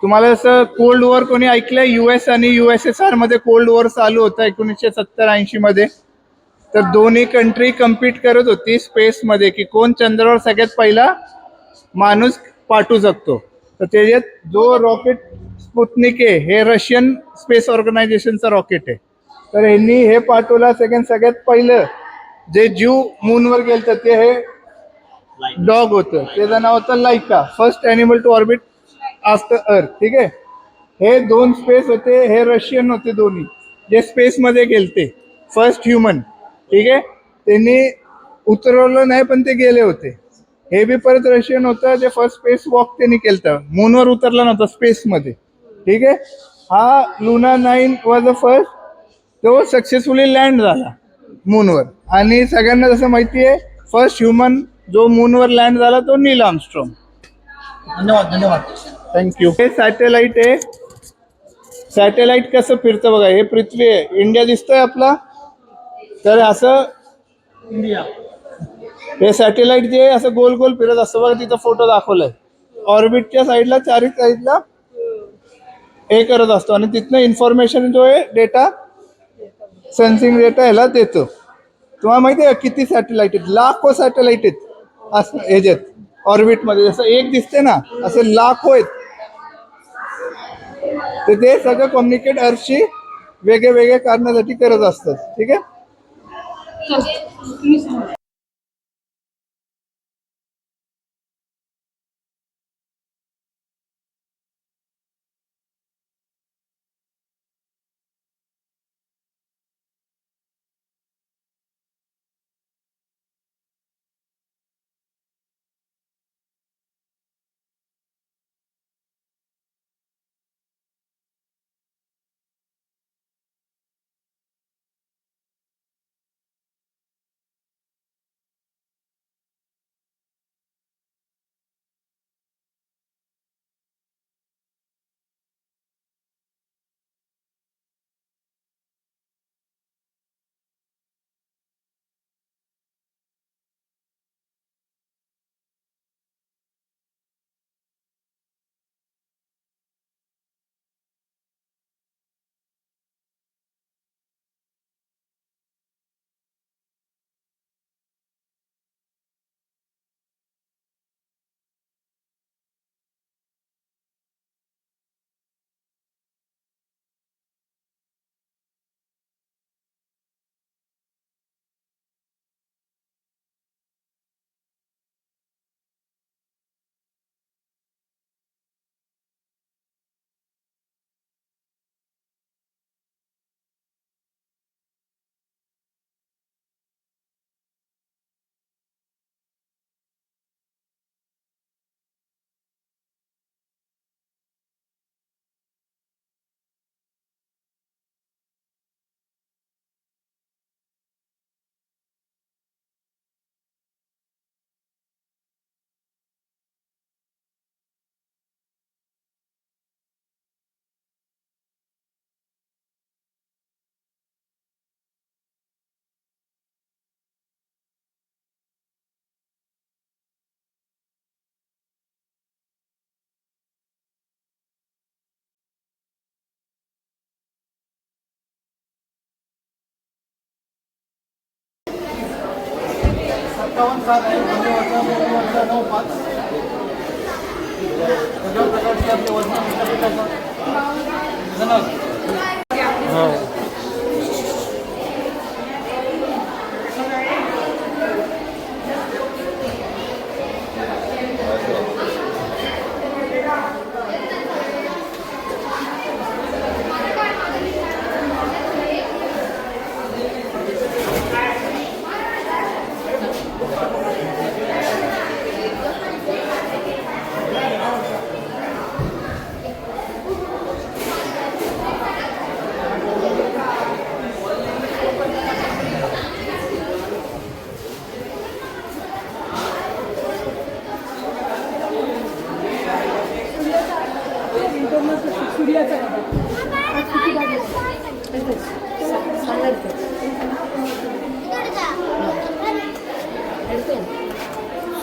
तुम्हाला जसं cold war कोणी ऐकलंय, US आणि USSR मध्ये कोल्ड वॉर चालू होता 1970-80 मध्ये. तर दोन्ही कंट्री कम्पीट करत होती स्पेसमध्ये की कोण चंद्रावर सगळ्यात पहिला माणूस पाठवू शकतो. तर त्याच्यात जो रॉकेट स्पुतनिक आहे हे रशियन स्पेस ऑर्गनायझेशनचं रॉकेट आहे. तर ह्यांनी हे पाठवलं सगळ्यात पहिलं जे जीव मूनवर गेलं ते हे डॉग होतं. त्याचं नाव होतं Laika, first animal to orbit after earth. ठीक आहे. हे दोन स्पेस होते, हे रशियन होते दोन्ही जे स्पेसमध्ये गेलते, फर्स्ट ह्युमन. ठीक आहे. त्यांनी उतरवलं नाही पण ते गेले होते. हे बी परत रशियन होतं जे फर्स्ट स्पेस वॉक त्यांनी केलं, मूनवर उतरला नव्हता स्पेसमध्ये. ठीक आहे. हा लुना 9 वॉज द फर्स्ट, तो सक्सेसफुली लँड झाला मूनवर. आणि सगळ्यांना जसं माहिती आहे फर्स्ट ह्युमन जो मूनवर लँड झाला तो नील आर्मस्ट्रॉंग. धन्यवाद धन्यवाद. थँक्यू. हे सॅटेलाइट आहे. सॅटेलाइट कसं फिरतं बघा, हे पृथ्वी आहे, इंडिया दिसतोय आपला. तर असं इंडिया. हे सॅटेलाइट जे असं गोल गोल फिरत असतं बघा, तिथं फोटो दाखवलाय. ऑर्बिटच्या साईडला चारी साईडला हे करत असतो आणि तिथनं इन्फॉर्मेशन जो आहे डेटा, सेन्सिंग डेटा ह्याला देतो. तुम्हाला माहिती आहे किती सॅटेलाइट आहेत? लाखो सॅटेलाइट आहेत असं ह्याच्यात ऑर्बिटमध्ये. जसं एक दिसते ना असे लाखो आहेत. तर ते सगळं कम्युनिकेट अर्थशी वेगळे वेगळे कारणासाठी करत असतात. ठीक आहे.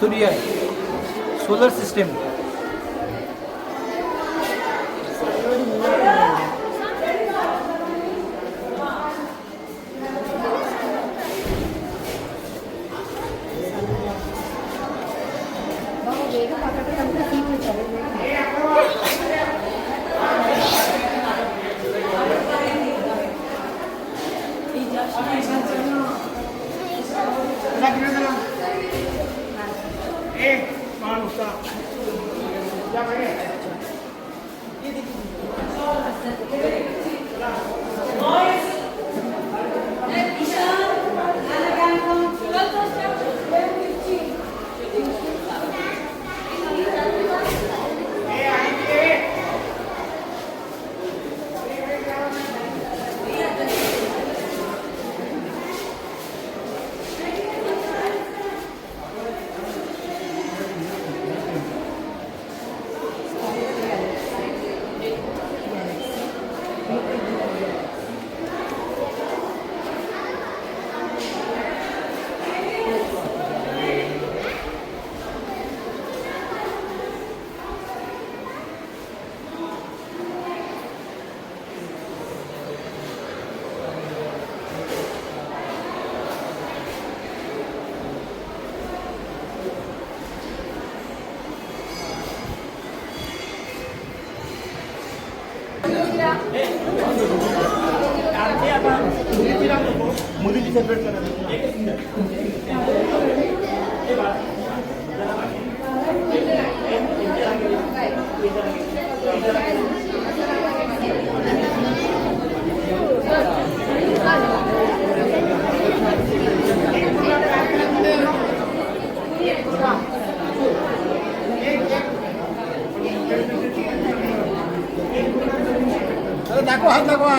सूर्य, सोलर सिस्टम. मोदीची सेपरेट करा. दाखवा हात दाखवा.